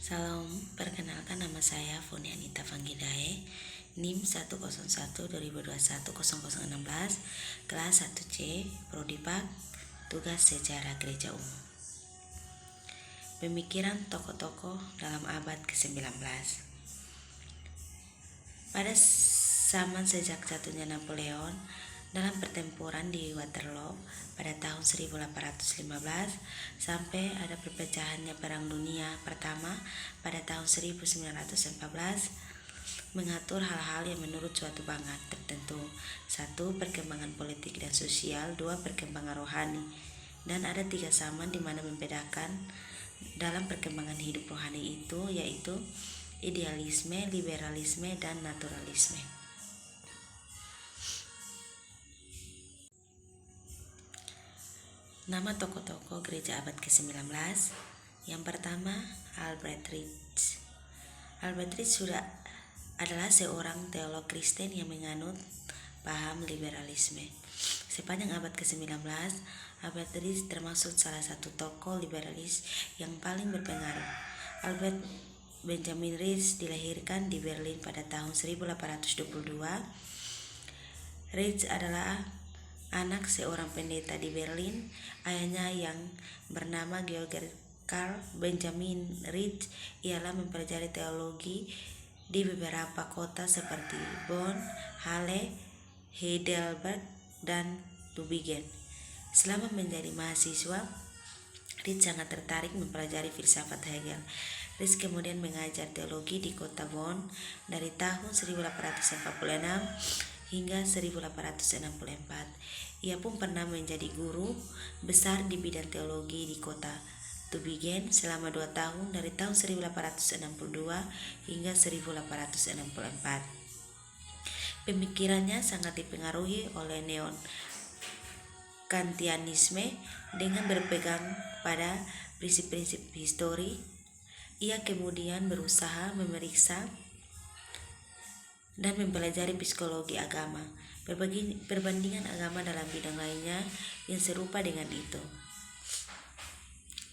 Salam, perkenalkan nama saya Foni Anita Fanggidae, NIM 101-2021-0016, kelas 1C, Prodi Pak, tugas sejarah gereja umum. Pemikiran tokoh-tokoh dalam abad ke-19. Pada zaman sejak jatuhnya Napoleon dalam pertempuran di Waterloo pada tahun 1815 sampai ada perpecahannya Perang Dunia Pertama pada tahun 1914, mengatur hal-hal yang menurut suatu bangsa tertentu. 1. Perkembangan politik dan sosial. 2. Perkembangan rohani. Dan ada 3 zaman di mana membedakan dalam perkembangan hidup rohani itu, yaitu idealisme, liberalisme, dan naturalisme. Nama tokoh-tokoh gereja abad ke-19. Yang pertama, Albert Ritz. Albert Ritz adalah seorang teolog Kristen yang menganut paham liberalisme. Sepanjang abad ke-19, Albert Ritz termasuk salah satu tokoh liberalis yang paling berpengaruh. Albert Benjamin Ritz dilahirkan di Berlin pada tahun 1822. Ritz adalah anak seorang pendeta di Berlin. Ayahnya yang bernama Georg Karl Benjamin Ritz ialah mempelajari teologi di beberapa kota seperti Bonn, Halle, Heidelberg, dan Tübingen. Selama menjadi mahasiswa, Ritz sangat tertarik mempelajari filsafat Hegel. Ritz kemudian mengajar teologi di kota Bonn dari tahun 1846 hingga 1864. Ia pun pernah menjadi guru besar di bidang teologi di kota Tübingen selama 2 tahun dari tahun 1862 hingga 1864. Pemikirannya sangat dipengaruhi oleh neo-Kantianisme dengan berpegang pada prinsip-prinsip histori. Ia kemudian berusaha memeriksa dan mempelajari psikologi agama, perbandingan agama dalam bidang lainnya yang serupa dengan itu.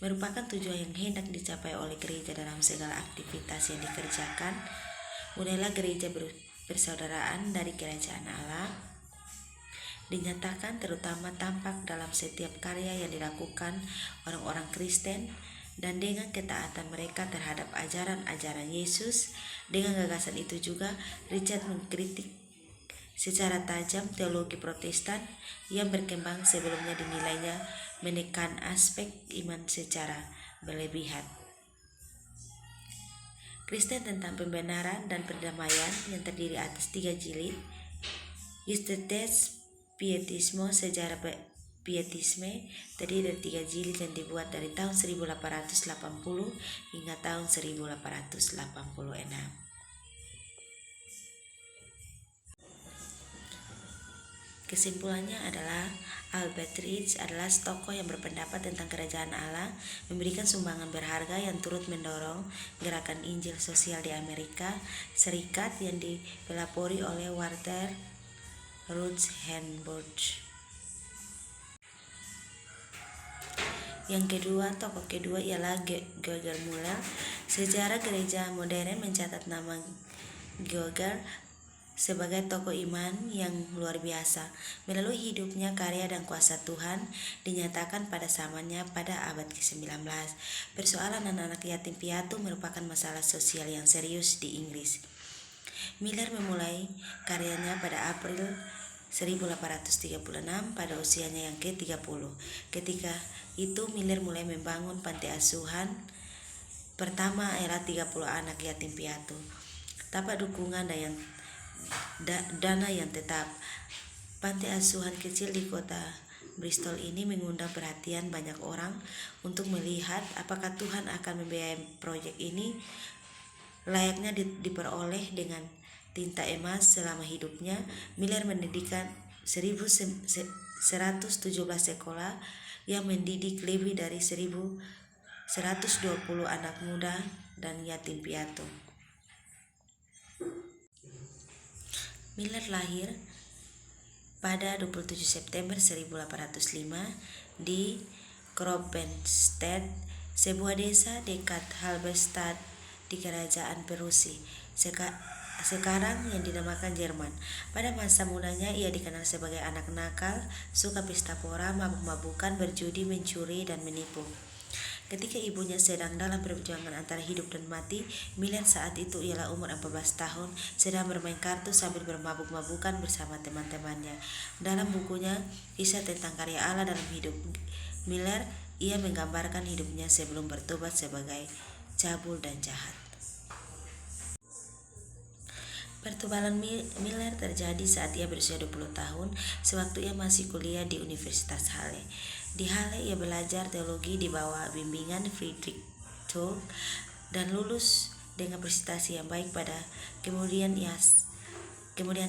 Merupakan tujuan yang hendak dicapai oleh gereja dalam segala aktivitas yang dikerjakan. Mulailah gereja persaudaraan dari kerajaan Allah dinyatakan terutama tampak dalam setiap karya yang dilakukan orang-orang Kristen, dan dengan ketaatan mereka terhadap ajaran-ajaran Yesus. Dengan gagasan itu juga Richard mengkritik secara tajam teologi Protestan yang berkembang sebelumnya dinilainya menekan aspek iman secara berlebihan. Kristen tentang pembenaran dan perdamaian yang terdiri atas 3 jilid, Justitas, Pietisme, Sejarah Pietisme, terdiri dari 3 jilid yang dibuat dari tahun 1880 hingga tahun 1886. Kesimpulannya adalah Albert Ritz adalah tokoh yang berpendapat tentang kerajaan Allah, memberikan sumbangan berharga yang turut mendorong gerakan Injil sosial di Amerika Serikat yang dipelopori oleh Walter Rauschenbusch. Yang kedua, tokoh kedua ialah Georg Müller. Sejarah gereja modern mencatat nama Georg sebagai tokoh iman yang luar biasa. Melalui hidupnya, karya dan kuasa Tuhan dinyatakan pada zamannya pada abad ke-19. Persoalan anak-anak yatim piatu merupakan masalah sosial yang serius di Inggris. Müller memulai karyanya pada April 1836 pada usianya yang ke-30. Ketika itu Müller mulai membangun panti asuhan pertama era 30 anak yatim piatu. Tanpa dukungan dana yang tetap, panti asuhan kecil di kota Bristol ini mengundang perhatian banyak orang untuk melihat apakah Tuhan akan membiayai proyek ini. Layaknya diperoleh dengan tinta emas selama hidupnya, Müller mendirikan 1117 sekolah yang mendidik lebih dari 1120 anak muda dan yatim piatu. Müller lahir pada 27 September 1805 di Kroppenstedt, sebuah desa dekat Halberstadt, di kerajaan Perusi, sekarang yang dinamakan Jerman. Pada masa mudanya ia dikenal sebagai anak nakal, suka pesta pora, mabuk-mabukan, berjudi, mencuri, dan menipu. Ketika ibunya sedang dalam perjuangan antara hidup dan mati, Miller saat itu ialah umur 14 tahun, sedang bermain kartu sambil bermabuk-mabukan bersama teman-temannya. Dalam bukunya, Kisah tentang Karya Allah dalam Hidup Miller, ia menggambarkan hidupnya sebelum bertobat sebagai cabul dan jahat. Pertobalan Miller terjadi saat ia berusia 20 tahun, sewaktu ia masih kuliah di Universitas Halle. Di Halle ia belajar teologi di bawah bimbingan Friedrich Thurk dan lulus dengan prestasi yang baik. Kemudian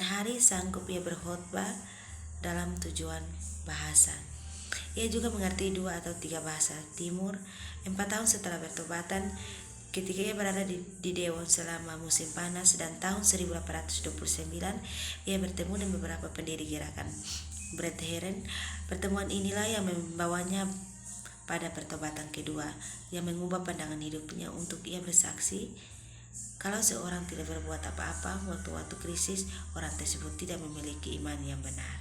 hari sanggup ia berkhotbah dalam tujuan bahasa. Ia juga mengerti 2 atau 3 bahasa Timur. 4 tahun setelah bertobatan, ketika ia berada di Dewan selama musim panas dan tahun 1829, ia bertemu dengan beberapa pendiri gerakan Breitbart. Pertemuan inilah yang membawanya pada pertobatan kedua, yang mengubah pandangan hidupnya. Untuk ia bersaksi, kalau seorang tidak berbuat apa-apa waktu-waktu krisis, orang tersebut tidak memiliki iman yang benar.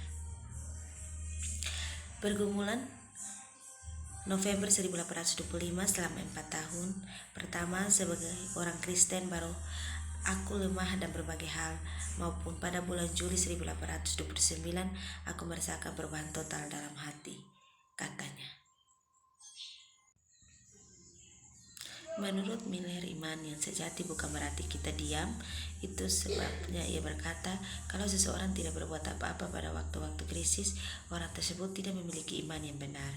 Pergumulan November 1825, selama 4 tahun pertama sebagai orang Kristen baru aku lemah dan berbagai hal, maupun pada bulan Juli 1829 aku merasakan perubahan total dalam hati, katanya. Menurut Miller, iman yang sejati bukan berarti kita diam. Itu sebabnya ia berkata, kalau seseorang tidak berbuat apa-apa pada waktu-waktu krisis, orang tersebut tidak memiliki iman yang benar.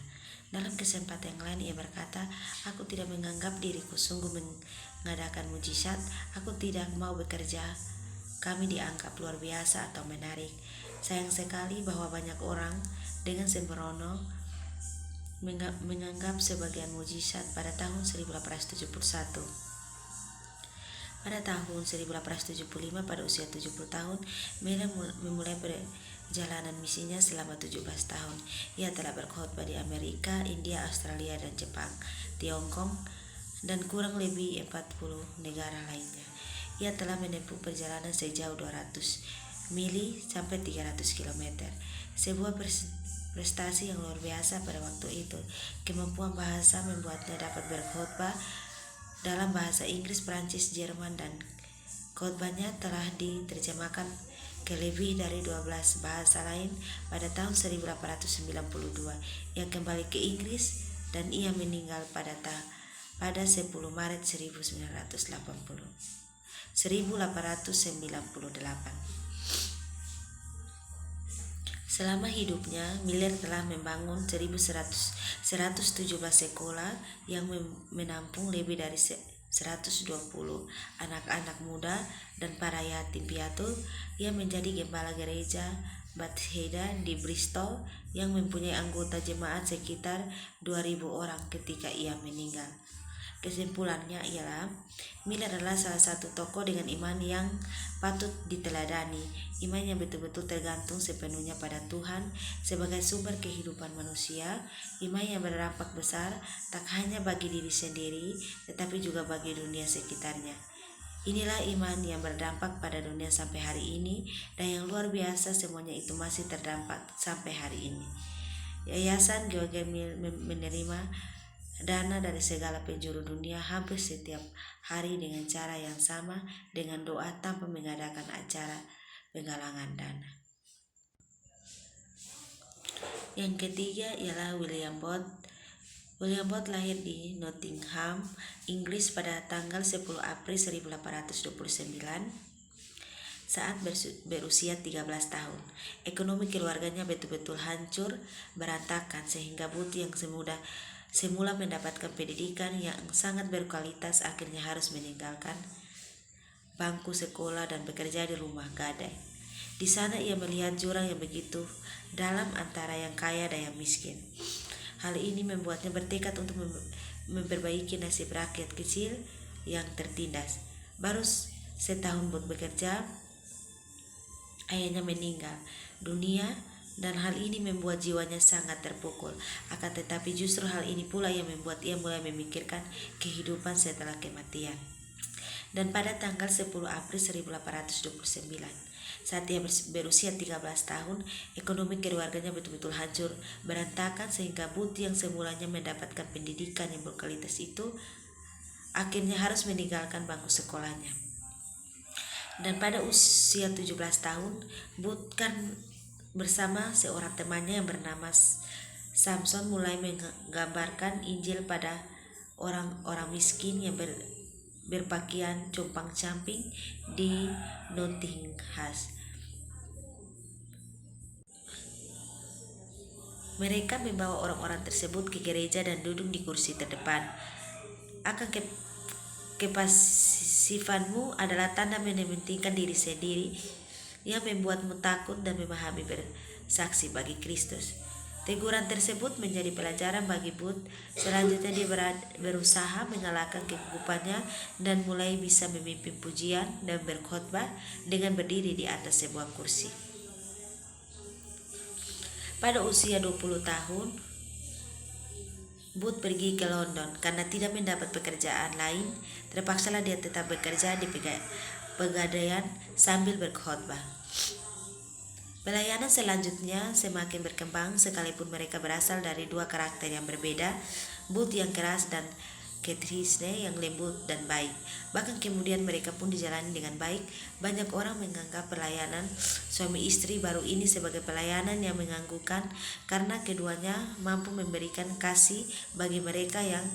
Dalam kesempatan yang lain ia berkata, aku tidak menganggap diriku sungguh mengadakan mujizat. Aku tidak mau bekerja kami dianggap luar biasa atau menarik. Sayang sekali bahwa banyak orang dengan sembrono menganggap sebagian mujizat pada tahun 1871. Pada tahun 1875, pada usia 70 tahun, Miller memulai perjalanan misinya selama 17 tahun. Ia telah berkhotbah di Amerika, India, Australia, dan Jepang, Tiongkok, dan kurang lebih 40 negara lainnya. Ia telah menempuh perjalanan sejauh 200 mili sampai 300 km. Sebuah prestasi yang luar biasa pada waktu itu. Kemampuan bahasa membuatnya dapat berkhotbah dalam bahasa Inggris, Prancis, Jerman, dan khotbahnya telah diterjemahkan ke lebih dari 12 bahasa lain. Pada tahun 1892 ia kembali ke Inggris dan ia meninggal pada 10 Maret 1898. Selama hidupnya, Miller telah membangun 117 sekolah yang menampung lebih dari 120 anak-anak muda dan para yatim piatu. Ia menjadi gembala gereja Bethesda di Bristol yang mempunyai anggota jemaat sekitar 2.000 orang ketika ia meninggal. Kesimpulannya ialah Miller adalah salah satu tokoh dengan iman yang patut diteladani, iman yang betul-betul tergantung sepenuhnya pada Tuhan sebagai sumber kehidupan manusia, iman yang berdampak besar tak hanya bagi diri sendiri tetapi juga bagi dunia sekitarnya. Inilah iman yang berdampak pada dunia sampai hari ini, dan yang luar biasa semuanya itu masih terdampak sampai hari ini. Yayasan George menerima dana dari segala penjuru dunia hampir setiap hari dengan cara yang sama, dengan doa tanpa mengadakan acara penggalangan dana. Yang ketiga ialah William Booth. William Booth lahir di Nottingham, Inggris pada tanggal 10 April 1829 saat berusia 13 tahun. Ekonomi keluarganya betul-betul hancur berantakan sehingga Booth yang semula mendapatkan pendidikan yang sangat berkualitas akhirnya harus meninggalkan bangku sekolah dan bekerja di rumah gadai. Di sana ia melihat jurang yang begitu dalam antara yang kaya dan yang miskin. Hal ini membuatnya bertekad untuk memperbaiki nasib rakyat kecil yang tertindas. Baru setahun bekerja, ayahnya meninggal dunia, dan hal ini membuat jiwanya sangat terpukul. Akan tetapi justru hal ini pula yang membuat ia mulai memikirkan kehidupan setelah kematian. Dan pada tanggal 10 April 1829, saat dia berusia 13 tahun, ekonomi keluarganya betul-betul hancur, berantakan, sehingga Booth yang semulanya mendapatkan pendidikan yang berkualitas itu akhirnya harus meninggalkan bangku sekolahnya. Dan pada usia 17 tahun, Booth kan bersama seorang temannya yang bernama Samson mulai menggambarkan Injil pada orang-orang miskin yang berpakaian compang-camping di Nottingham. Mereka membawa orang-orang tersebut ke gereja dan duduk di kursi terdepan. Akan kepasifanmu adalah tanda mementingkan diri sendiri yang membuatmu takut dan memahami bersaksi bagi Kristus. Teguran tersebut menjadi pelajaran bagi Booth. Selanjutnya dia berusaha mengalahkan kegugupannya dan mulai bisa memimpin pujian dan berkhotbah dengan berdiri di atas sebuah kursi. Pada usia 20 tahun, Booth pergi ke London karena tidak mendapat pekerjaan lain. Terpaksalah dia tetap bekerja di pegadaian sambil berkhotbah. Pelayanan selanjutnya semakin berkembang sekalipun mereka berasal dari dua karakter yang berbeda, Booth yang keras dan Catherine yang lembut dan baik. Bahkan kemudian mereka pun dijalani dengan baik. Banyak orang menganggap pelayanan suami istri baru ini sebagai pelayanan yang mengganggukan karena keduanya mampu memberikan kasih bagi mereka yang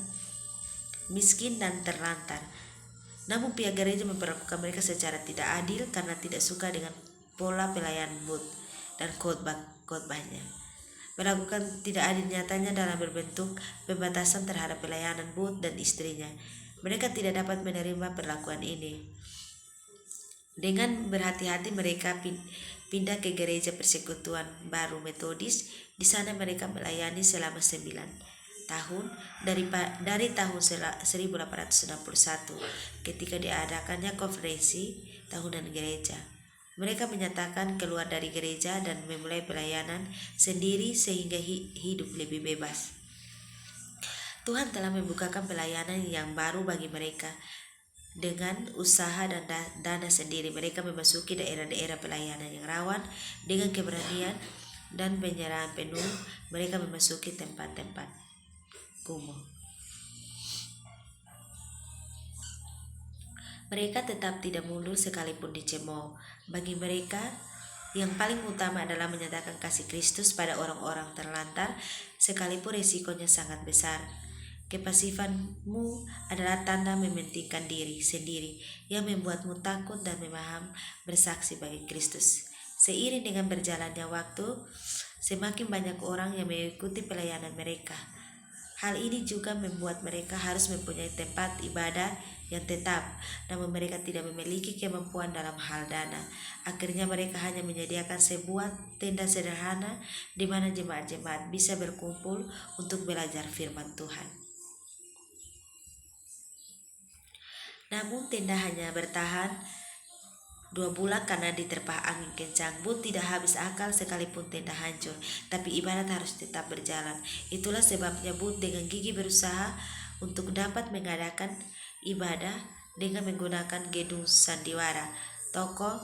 miskin dan terlantar. Namun pihak gereja memperlakukan mereka secara tidak adil karena tidak suka dengan pola pelayanan Booth dan khotbahnya. Melakukan tidak adil nyatanya dalam berbentuk pembatasan terhadap pelayanan Booth dan istrinya. Mereka tidak dapat menerima perlakuan ini. Dengan berhati-hati mereka pindah ke gereja persekutuan baru Metodis. Di sana mereka melayani selama 9 tahun dari tahun 1861 ketika diadakannya konferensi tahunan gereja. Mereka menyatakan keluar dari gereja dan memulai pelayanan sendiri sehingga hidup lebih bebas. Tuhan telah membukakan pelayanan yang baru bagi mereka. Dengan usaha dan dana sendiri, mereka memasuki daerah-daerah pelayanan yang rawan. Dengan keberanian dan penyerahan penuh, mereka memasuki tempat-tempat kumuh. Mereka tetap tidak mundur sekalipun dicemooh. Bagi mereka, yang paling utama adalah menyatakan kasih Kristus pada orang-orang terlantar, sekalipun risikonya sangat besar. Kepasifanmu adalah tanda mementingkan diri sendiri yang membuatmu takut dan memaham bersaksi bagi Kristus. Seiring dengan berjalannya waktu, semakin banyak orang yang mengikuti pelayanan mereka. Hal ini juga membuat mereka harus mempunyai tempat ibadah yang tetap, namun mereka tidak memiliki kemampuan dalam hal dana. Akhirnya mereka hanya menyediakan sebuah tenda sederhana di mana jemaat-jemaat bisa berkumpul untuk belajar firman Tuhan. Namun tenda hanya bertahan 2 bulan karena diterpa angin kencang. Booth tidak habis akal sekalipun tenda hancur, tapi ibadat harus tetap berjalan. Itulah sebabnya Booth dengan gigih berusaha untuk dapat mengadakan ibadah dengan menggunakan gedung sandiwara, toko,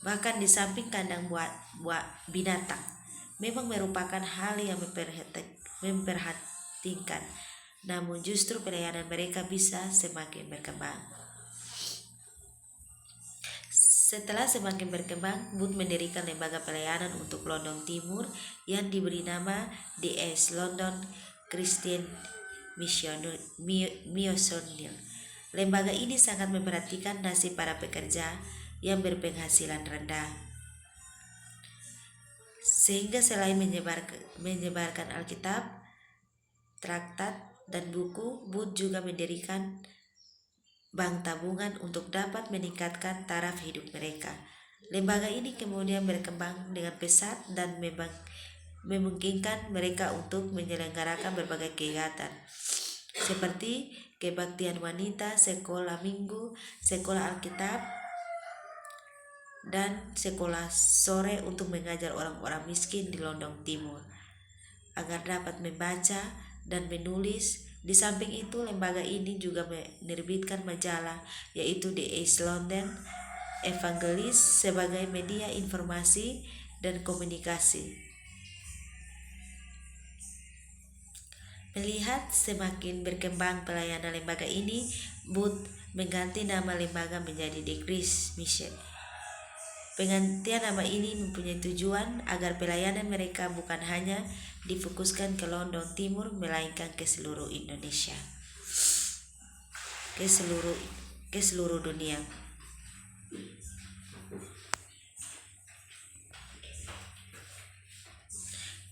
bahkan di samping kandang buat binatang. Memang merupakan hal yang memperhatikan, namun justru pelayanan mereka bisa semakin berkembang. Setelah semakin berkembang, Booth mendirikan lembaga pelayanan untuk London Timur yang diberi nama D.S. London Christian Missionary. Lembaga ini sangat memperhatikan nasib para pekerja yang berpenghasilan rendah, sehingga selain menyebarkan Alkitab, traktat, dan buku, Booth juga mendirikan bank tabungan untuk dapat meningkatkan taraf hidup mereka. Lembaga ini kemudian berkembang dengan pesat dan memungkinkan mereka untuk menyelenggarakan berbagai kegiatan seperti kebaktian wanita, sekolah minggu, sekolah Alkitab, dan sekolah sore untuk mengajar orang-orang miskin di London Timur agar dapat membaca dan menulis Di samping itu, lembaga ini juga menerbitkan majalah, yaitu The East London Evangelist, sebagai media informasi dan komunikasi. Melihat semakin berkembang pelayanan lembaga ini, Booth mengganti nama lembaga menjadi The Christ Mission. Penggantian nama ini mempunyai tujuan agar pelayanan mereka bukan hanya difokuskan ke London Timur, melainkan ke seluruh Indonesia, ke seluruh dunia.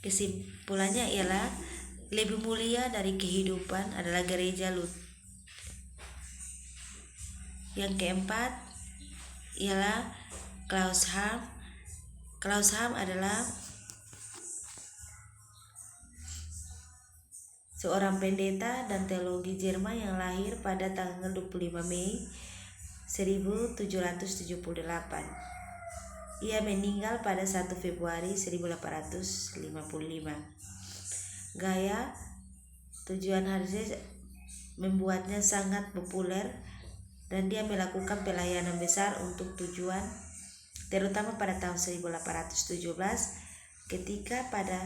Kesimpulannya ialah lebih mulia dari kehidupan adalah gereja Luther. Yang keempat ialah Klaus Harm. Klaus Harm adalah seorang pendeta dan teologi Jerman yang lahir pada tanggal 25 Mei 1778. Ia meninggal pada 1 Februari 1855. Gaya tujuan Harjes membuatnya sangat populer dan dia melakukan pelayanan besar untuk tujuan, terutama pada tahun 1817 ketika pada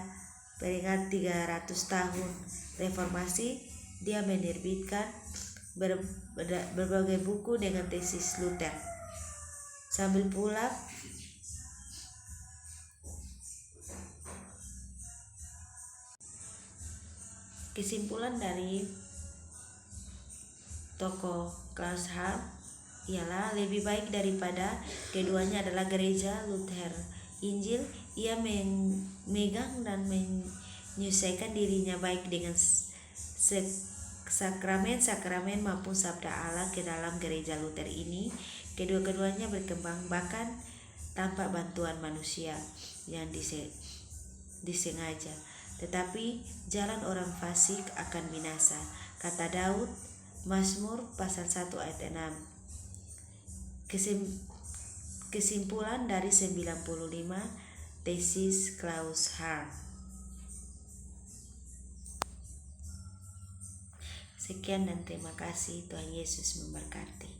peringatan 300 tahun reformasi dia menerbitkan berbagai buku dengan tesis Luther. Sambil pula kesimpulan dari tokoh Klaus Harm ialah lebih baik daripada keduanya adalah gereja Luther Injil. Ia memegang dan menyelesaikan dirinya baik dengan sakramen-sakramen maupun sabda Allah ke dalam gereja Luther ini. Kedua-keduanya berkembang bahkan tanpa bantuan manusia yang disengaja. Tetapi jalan orang fasik akan binasa, kata Daud, Mazmur pasal 1 ayat 6. Kesimpulan dari 95 tesis Klaus Harm. Sekian dan terima kasih. Tuhan Yesus memberkati.